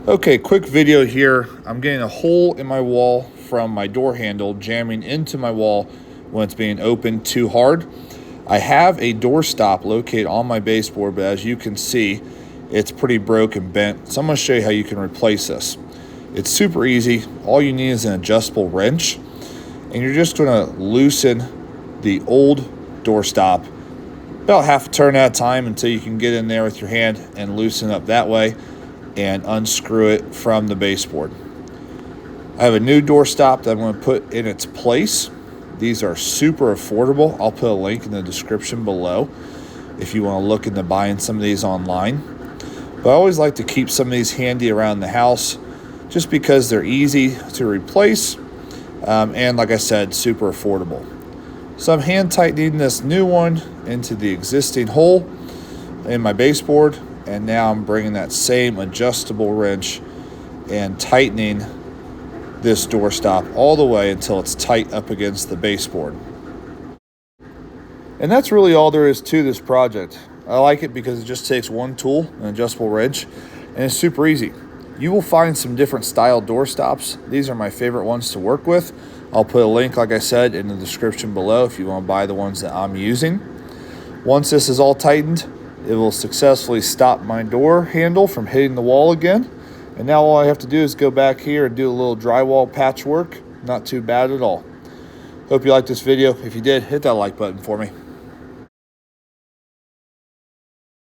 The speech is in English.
Okay, quick video here. I'm getting a hole in my wall from my door handle jamming into my wall when it's being opened too hard. I have a door stop located on my baseboard, but as you can see, it's pretty broken, bent. So I'm going to show you how you can replace this. It's super easy. All you need is an adjustable wrench, and you're just going to loosen the old door stop about half a turn at a time until you can get in there with your hand and loosen up that way and unscrew it from the baseboard. I have a new door stop that I'm going to put in its place. These are super affordable. I'll put a link in the description below if you want to look into buying some of these online. But I always like to keep some of these handy around the house just because they're easy to replace and, like I said, super affordable. So I'm hand tightening this new one into the existing hole in my baseboard, and now I'm bringing that same adjustable wrench and tightening this door stop all the way until it's tight up against the baseboard. And that's really all there is to this project. I like it because it just takes one tool, an adjustable wrench, and it's super easy. You will find some different style door stops. These are my favorite ones to work with. I'll put a link, like I said, in the description below if you want to buy the ones that I'm using. Once this is all tightened, it will successfully stop my door handle from hitting the wall again. And now all I have to do is go back here and do a little drywall patchwork. Not too bad at all. Hope you liked this video. If you did, hit that like button for me.